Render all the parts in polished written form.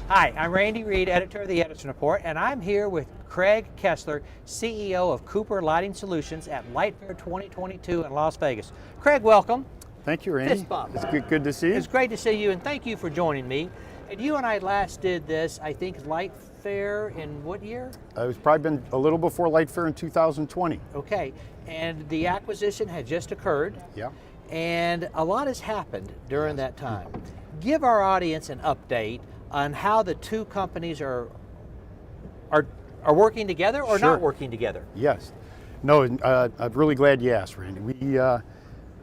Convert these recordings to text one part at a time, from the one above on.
Hi, I'm Reid, editor of the EdisonReport, and I'm here with Kraig Kasler, CEO of Cooper Lighting Solutions at Light Fair 2022 in Las Vegas. Kraig, welcome. Thank you, Randy. Fist bump. It's good to see you. It's great to see you, and thank you for joining me. And you and I last did this, I think, Light Fair in what year? It's probably been a little before Light Fair in 2020. Okay, and the acquisition had just occurred. Yeah. And a lot has happened during that time. Give our audience an update on how the two companies are working together or Sure. not working together. Yes. No, I'm really glad you asked, Randy.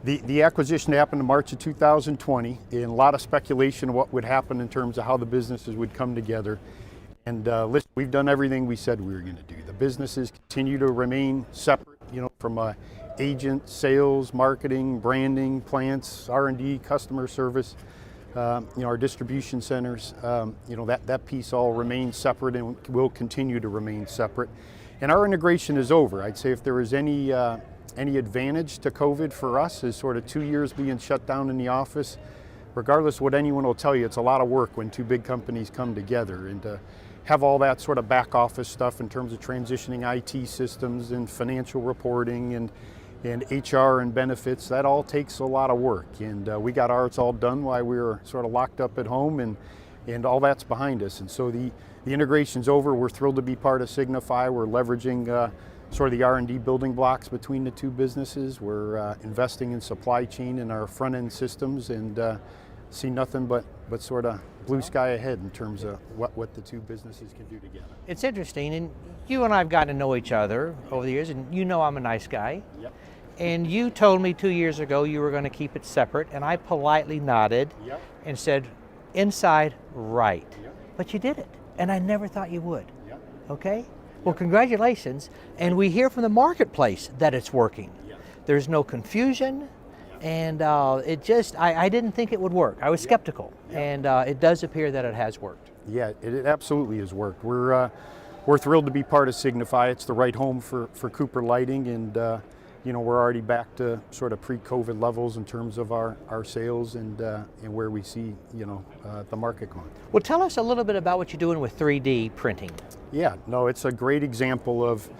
The acquisition happened in March of 2020, and a lot of speculation of what would happen in terms of how the businesses would come together. And listen, we've done everything we said we were going to do. The businesses continue to remain separate, from agent, sales, marketing, branding, plants, R&D, customer service. Our distribution centers, that piece all remains separate and will continue to remain separate. And our integration is over. I'd say if there is any advantage to COVID for us is sort of 2 years being shut down in the office. Regardless of what anyone will tell you, it's a lot of work when two big companies come together, and to have all that sort of back office stuff in terms of transitioning IT systems and financial reporting and HR and benefits, that all takes a lot of work. And we got ours all done while we were sort of locked up at home, and all that's behind us. And so the integration's over. We're thrilled to be part of Signify. We're leveraging sort of the R&D building blocks between the two businesses. We're investing in supply chain and our front end systems, and see nothing but sort of blue sky ahead in terms of what the two businesses can do together. It's interesting, and you and I have gotten to know each other over the years, and I'm a nice guy. Yep. And you told me 2 years ago you were going to keep it separate, and I politely nodded Yep. and said, inside, right. Yep. But you did it, and I never thought you would. Yep. Okay? Well, congratulations, and we hear from the marketplace that it's working. Yep. There's no confusion, and I didn't think it would work. I was skeptical, and it does appear that it has worked. Yeah, it absolutely has worked. We're thrilled to be part of Signify. It's the right home for Cooper Lighting, and we're already back to sort of pre-COVID levels in terms of our sales and where we see the market going. Well, tell us a little bit about what you're doing with 3D printing. Yeah, no, it's a great example of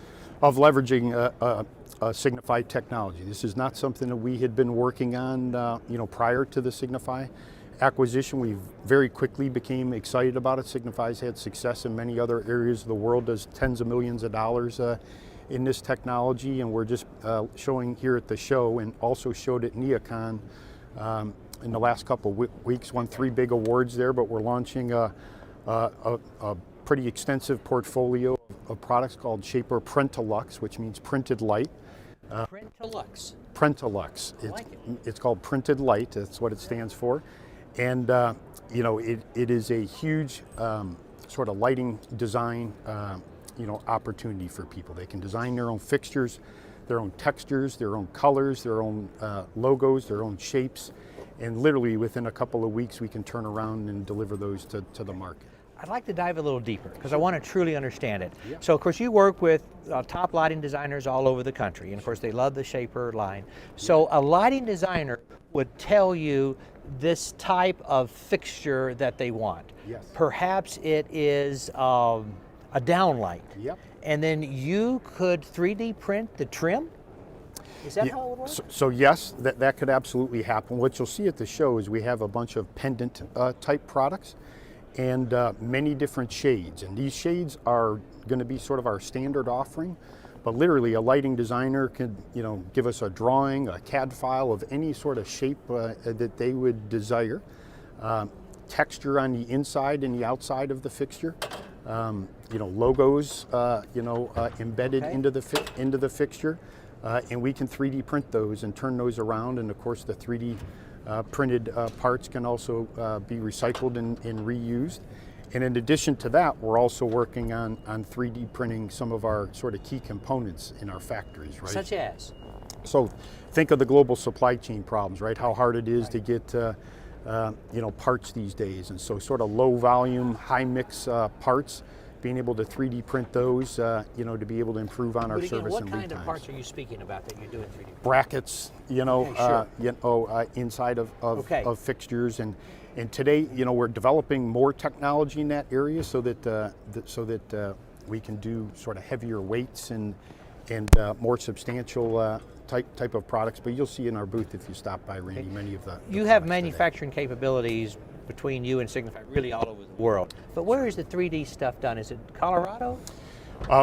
leveraging a Signify technology. This is not something that we had been working on prior to the Signify acquisition. We very quickly became excited about it. Signify's had success in many other areas of the world, does tens of millions of dollars in this technology, and we're just showing here at the show, and also showed at NeoCon in the last couple of weeks. Won 3 big awards there, but we're launching a pretty extensive portfolio of products called Shaper Printalux, which means printed light. Printalux. Printalux. It's called Printed Light. That's what it stands for, and it is a huge sort of lighting design opportunity for people. They can design their own fixtures, their own textures, their own colors, their own logos, their own shapes, and literally within a couple of weeks we can turn around and deliver those to the market. I'd like to dive a little deeper because I want to truly understand it. Yeah. So, of course, you work with top lighting designers all over the country, and of course they love the Shaper line. So a lighting designer would tell you this type of fixture that they want. Yes. Perhaps it is a downlight. Yep. And then you could 3D print the trim? Is that how it would work? So yes, that could absolutely happen. What you'll see at the show is we have a bunch of pendant type products, and many different shades. And these shades are going to be sort of our standard offering, but literally a lighting designer could give us a drawing, a CAD file of any sort of shape that they would desire. Texture on the inside and the outside of the fixture. Logos, embedded into the fixture, and we can 3D print those and turn those around. And of course, the 3D printed parts can also be recycled and reused. And in addition to that, we're also working on 3D printing some of our sort of key components in our factories, right? Such as? So think of the global supply chain problems, right? How hard it is to get parts these days. And so sort of low volume, high mix parts being able to 3D print those, you know, to be able to improve on our But again, service what and lead kind of times. parts are you speaking about that you're doing 3D? Brackets, you know, Okay, sure. inside of, Okay. of fixtures, and today, you know, we're developing more technology in that area so that we can do sort of heavier weights and more substantial type of products. But you'll see in our booth if you stop by, Randy, many of the You have products today. manufacturing capabilities between you and Signify really all over the world. But where is the 3D stuff done? Is it Colorado?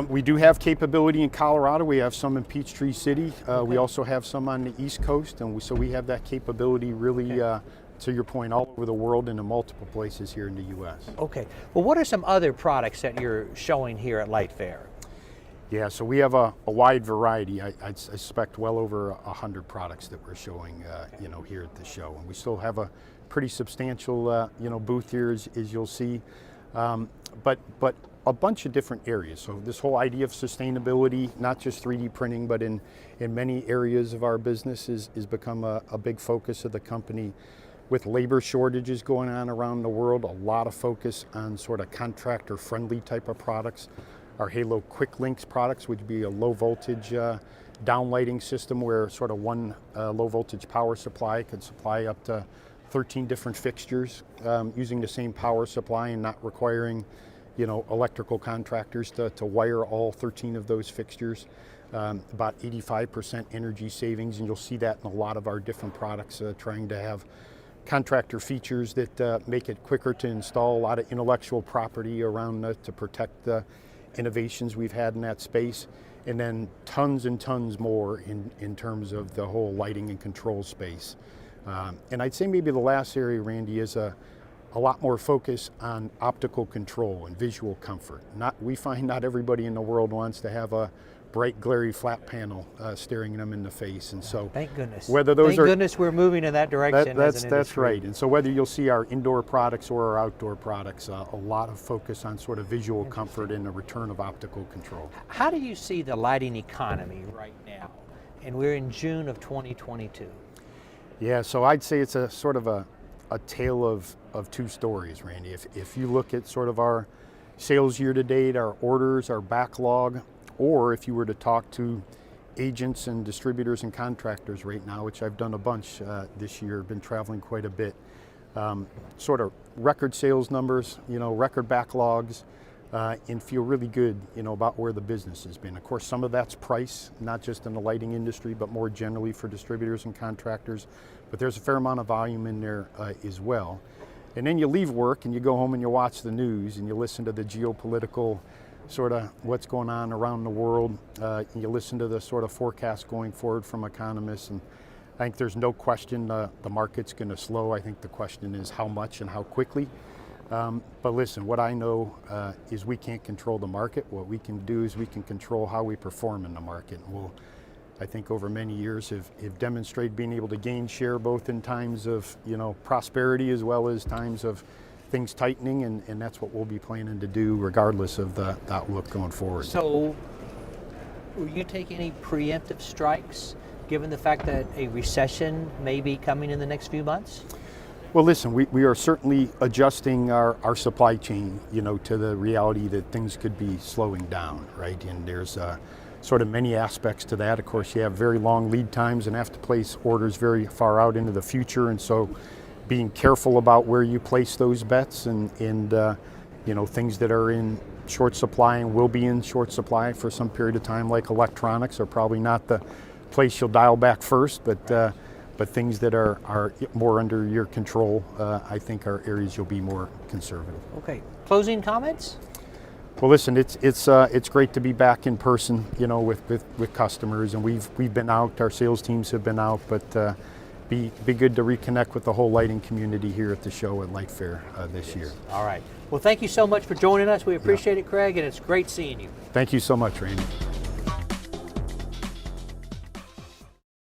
We do have capability in Colorado. We have some in Peachtree City. We also have some on the East Coast, and so we have that capability really, to your point, all over the world and in multiple places here in the U.S. Okay. Well, what are some other products that you're showing here at Light Fair? Yeah, so we have a wide variety. I suspect well over 100 products that we're showing, you know, here at the show. And we still have a pretty substantial, you know, booth here, as you'll see. But a bunch of different areas. So this whole idea of sustainability, not just 3D printing, but in many areas of our business is become a big focus of the company. With labor shortages going on around the world, a lot of focus on sort of contractor-friendly type of products. Our Halo Quick Links products would be a low voltage downlighting system where sort of one low voltage power supply could supply up to 13 different fixtures using the same power supply and not requiring, you know, electrical contractors to wire all 13 of those fixtures. About 85% energy savings, and you'll see that in a lot of our different products, trying to have contractor features that make it quicker to install, a lot of intellectual property around to protect the innovations we've had in that space, and then tons and tons more in terms of the whole lighting and control space. And I'd say maybe the last area, Randy, is a lot more focus on optical control and visual comfort. We find not everybody in the world wants to have a bright, glary flat panel staring them in the face, and so Thank goodness. whether those Thank goodness we're moving in that direction. that's right. And so whether you'll see our indoor products or our outdoor products, a lot of focus on sort of visual comfort and the return of optical control. How do you see the lighting economy right now? And we're in June of 2022. Yeah, so I'd say it's a sort of a tale of two stories, Randy. If you look at sort of our sales year to date, our orders, our backlog, or if you were to talk to agents and distributors and contractors right now, which I've done a bunch this year, been traveling quite a bit, sort of record sales numbers, you know, record backlogs, and feel really good, you know, about where the business has been. Of course, some of that's price, not just in the lighting industry, but more generally for distributors and contractors. But there's a fair amount of volume in there as well. And then you leave work and you go home and you watch the news and you listen to the geopolitical sort of what's going on around the world. And you listen to the sort of forecast going forward from economists, and I think there's no question the market's going to slow. I think the question is how much and how quickly. But listen, what I know is we can't control the market. What we can do is we can control how we perform in the market. And we'll, I think over many years have demonstrated being able to gain share both in times of, you know, prosperity as well as times of things tightening, and that's what we'll be planning to do regardless of the outlook going forward. So, will you take any preemptive strikes given the fact that a recession may be coming in the next few months? Well, listen, we are certainly adjusting our supply chain, you know, to the reality that things could be slowing down, right? And there's sort of many aspects to that. Of course, you have very long lead times and have to place orders very far out into the future, and so being careful about where you place those bets and you know, things that are in short supply and will be in short supply for some period of time, like electronics, are probably not the place you'll dial back first, but things that are more under your control, I think are areas you'll be more conservative. Okay, closing comments? Well, listen, it's great to be back in person, you know, with customers, and we've been out, our sales teams have been out, but be good to reconnect with the whole lighting community here at the show at Light Fair this year. All right. Well, thank you so much for joining us. We appreciate it, Kraig, and it's great seeing you. Thank you so much, Randy.